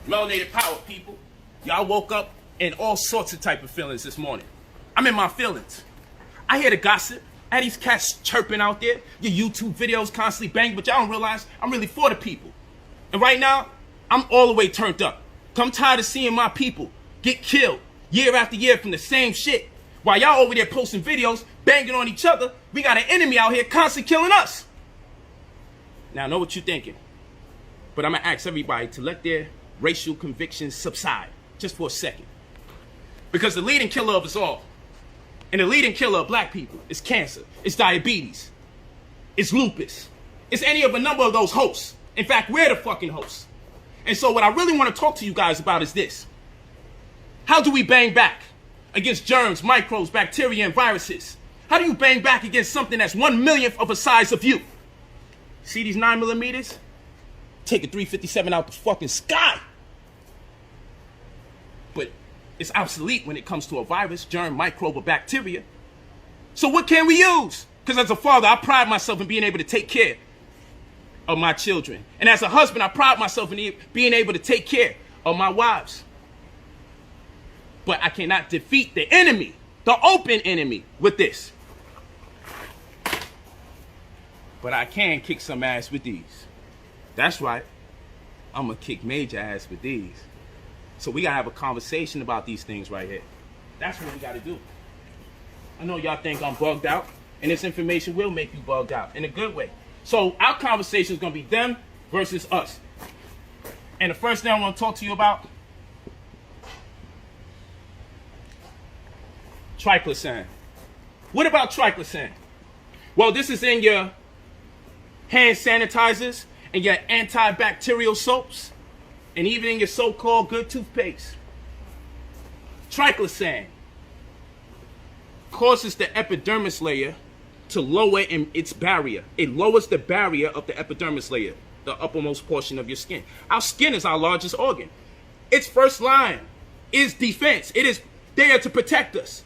Melanated power, people. Y'all woke up in all sorts of type of feelings this morning. I'm in my feelings. I hear the gossip. I had these cats chirping out there. Your YouTube videos constantly bang, but y'all don't realize I'm really for the people. And right now, I'm all the way turned up. I'm tired of seeing my people get killed year after year from the same shit. While y'all over there posting videos, banging on each other, we got an enemy out here constantly killing us. Now, I know what you're thinking, but I'm going to ask everybody to let their racial convictions subside just for a second. Because the leading killer of us all, and the leading killer of black people, is cancer, it's diabetes, it's lupus, it's any of a number of those hosts. In fact, we're the fucking hosts. And so what I really want to talk to you guys about is this. How do we bang back against germs, microbes, bacteria, and viruses? How do you bang back against something that's 1/1,000,000th of a size of you? See these 9mm? Take a 357 out the fucking sky. But it's obsolete when it comes to a virus, germ, microbe, or bacteria. So what can we use? Because as a father, I pride myself in being able to take care of my children. And as a husband, I pride myself in being able to take care of my wives. But I cannot defeat the enemy, the open enemy, with this. But I can kick some ass with these. That's right. I'm going to kick major ass with these. So we got to have a conversation about these things right here. That's what we got to do. I know y'all think I'm bugged out, and this information will make you bugged out in a good way. So our conversation is going to be them versus us. And the first thing I want to talk to you about, triclosan. What about triclosan? Well, this is in your hand sanitizers and your antibacterial soaps and even in your so-called good toothpaste. Triclosan causes the epidermis layer to lower in its barrier. It lowers the barrier of the epidermis layer, the uppermost portion of your skin. Our skin is our largest organ. Its first line is defense. It is there to protect us.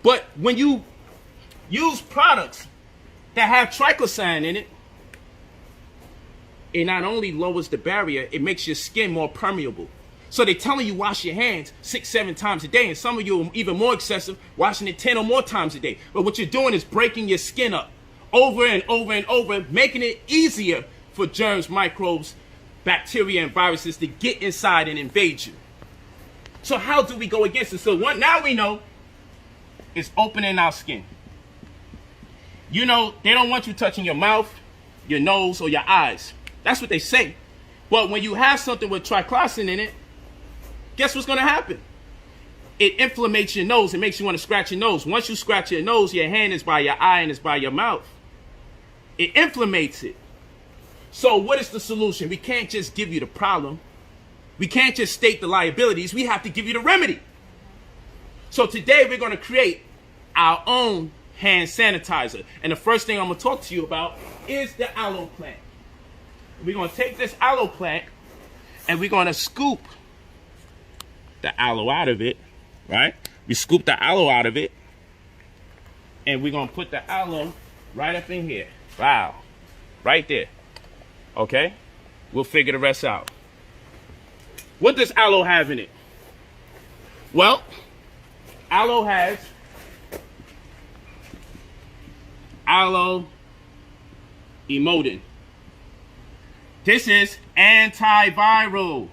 But when you use products that have triclosan in it, it not only lowers the barrier, it makes your skin more permeable. So they're telling you wash your hands 6-7 times a day, and some of you are even more excessive, washing it 10 or more times a day. But what you're doing is breaking your skin up over and over and over, making it easier for germs, microbes, bacteria, and viruses to get inside and invade you. So how do we go against it? So now we know it's opening our skin. You know, they don't want you touching your mouth, your nose, or your eyes. That's what they say. But when you have something with triclosan in it, guess what's going to happen? It inflames your nose. It makes you want to scratch your nose. Once you scratch your nose, your hand is by your eye and it's by your mouth. It inflames it. So what is the solution? We can't just give you the problem. We can't just state the liabilities. We have to give you the remedy. So today we're going to create our own hand sanitizer. And the first thing I'm going to talk to you about is the aloe plant. We're going to take this aloe plant and we're going to scoop the aloe out of it, right? We scoop the aloe out of it and we're going to put the aloe right up in here. Wow. Right there. Okay? We'll figure the rest out. What does aloe have in it? Well, aloe has aloe emodin. This is antiviral.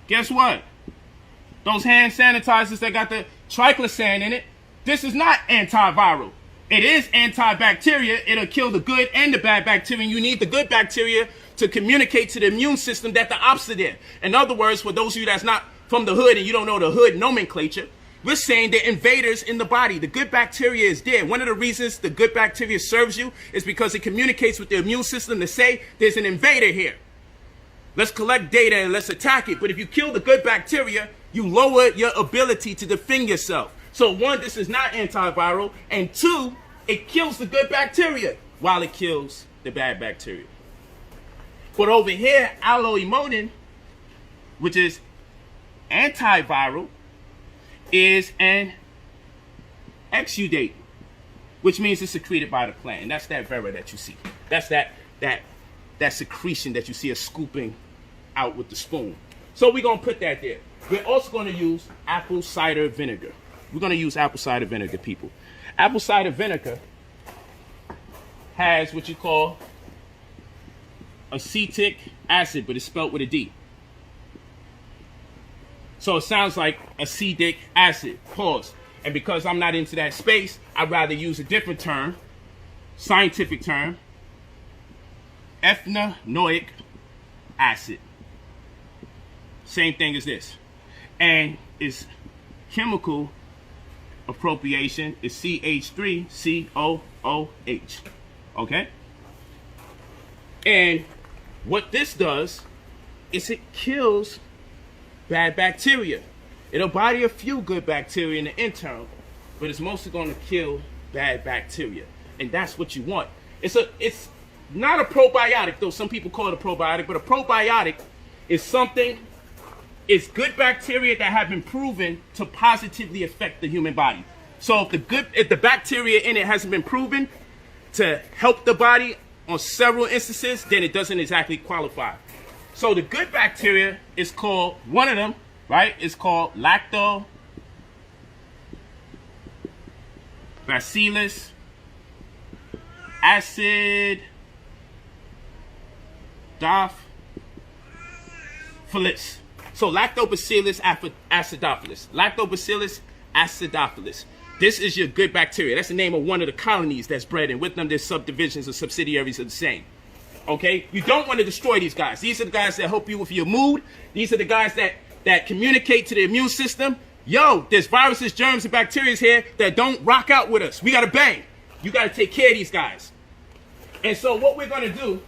Guess what? Those hand sanitizers that got the triclosan in it, this is not antiviral. It is antibacterial. It'll kill the good and the bad bacteria. You need the good bacteria to communicate to the immune system that the opposite is. In other words, for those of you that's not from the hood and you don't know the hood nomenclature, we're saying they're invaders in the body. The good bacteria is there. One of the reasons the good bacteria serves you is because it communicates with the immune system to say there's an invader here. Let's collect data and let's attack it. But if you kill the good bacteria, you lower your ability to defend yourself. So one, this is not antiviral. And two, it kills the good bacteria while it kills the bad bacteria. But over here, aloe emodin, which is antiviral, is an exudate, which means it's secreted by the plant. And that's that vera that you see. That's that secretion that you see us scooping out with the spoon. So we're going to put that there. We're also going to use apple cider vinegar. We're going to use apple cider vinegar, people. Apple cider vinegar has what you call acetic acid, but it's spelled with a D. So it sounds like acetic acid. Pause. And because I'm not into that space, I'd rather use a different term, scientific term, ethanoic acid. Same thing as this. And its chemical appropriation is CH3COOH. Okay? And what this does is it kills bad bacteria. It'll body a few good bacteria in the internal, but it's mostly going to kill bad bacteria. And that's what you want. It's not a probiotic, though some people call it a probiotic, but a probiotic is something, it's good bacteria that have been proven to positively affect the human body. So if the bacteria in it hasn't been proven to help the body on several instances, then it doesn't exactly qualify. So the good bacteria is called, one of them, right, is called Lactobacillus acidophilus. So Lactobacillus acidophilus. Lactobacillus acidophilus. This is your good bacteria. That's the name of one of the colonies that's bred, and with them there's subdivisions or subsidiaries of the same. Okay? You don't want to destroy these guys. These are the guys that help you with your mood. These are the guys that communicate to the immune system. Yo, there's viruses, germs, and bacteria here that don't rock out with us. We got to bang. You got to take care of these guys. And so what we're going to do,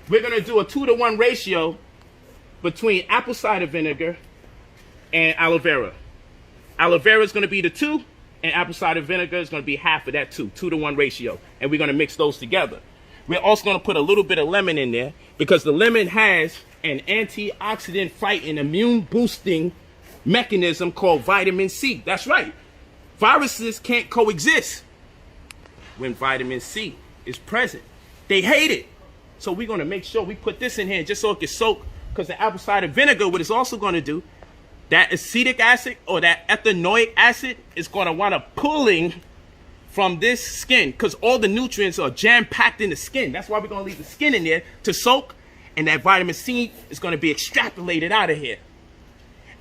we're going to do a 2-to-1 ratio between apple cider vinegar and aloe vera. Aloe vera is going to be the 2, and apple cider vinegar is going to be half of that 2-to-1 ratio. And we're going to mix those together. We're also going to put a little bit of lemon in there because the lemon has an antioxidant fighting immune boosting mechanism called vitamin C. That's right. Viruses can't coexist when vitamin C is present. They hate it. So we're going to make sure we put this in here just so it can soak, because the apple cider vinegar, what it's also going to do, that acetic acid or that ethanoic acid is going to wind up pulling from this skin, because all the nutrients are jam-packed in the skin. That's why we're going to leave the skin in there to soak, and that vitamin C is going to be extrapolated out of here.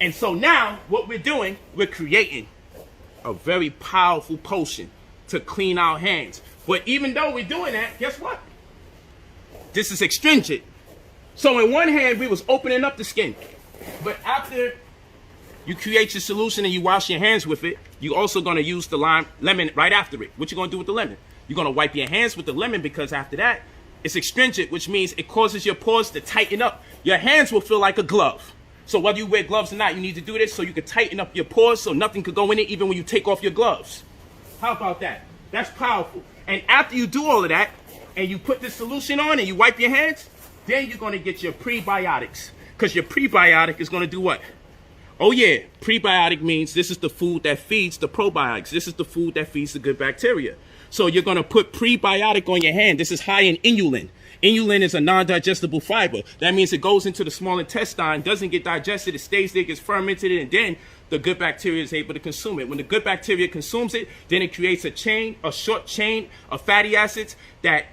And so now what we're doing, we're creating a very powerful potion to clean our hands. But even though we're doing that, guess what? This is astringent. So in one hand, we was opening up the skin. But after you create your solution and you wash your hands with it, you're also going to use the lemon right after it. What you going to do with the lemon? You're going to wipe your hands with the lemon, because after that, it's astringent, which means it causes your pores to tighten up. Your hands will feel like a glove. So whether you wear gloves or not, you need to do this so you can tighten up your pores so nothing could go in it even when you take off your gloves. How about that? That's powerful. And after you do all of that, and you put this solution on and you wipe your hands, then you're going to get your prebiotics. Because your prebiotic is going to do what? Oh yeah, prebiotic means this is the food that feeds the probiotics. This is the food that feeds the good bacteria. So you're going to put prebiotic on your hand. This is high in inulin. Inulin is a non-digestible fiber. That means it goes into the small intestine, doesn't get digested, it stays there, gets fermented, and then the good bacteria is able to consume it. When the good bacteria consumes it, then it creates a short chain of fatty acids that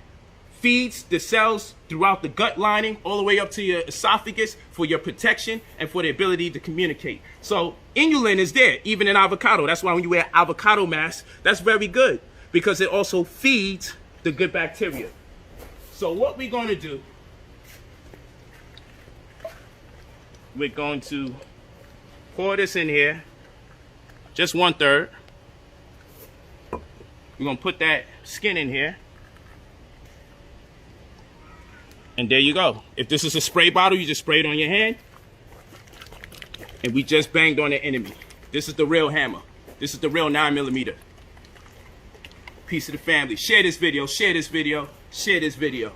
feeds the cells throughout the gut lining all the way up to your esophagus for your protection and for the ability to communicate. So inulin is there, even in avocado. That's why when you wear avocado mask, that's very good, because it also feeds the good bacteria. So what we're going to do, we're going to pour this in here, just 1/3. We're going to put that skin in here. And there you go. If this is a spray bottle, you just spray it on your hand. And we just banged on the enemy. This is the real hammer. This is the real 9mm. Peace of the family. Share this video. Share this video. Share this video.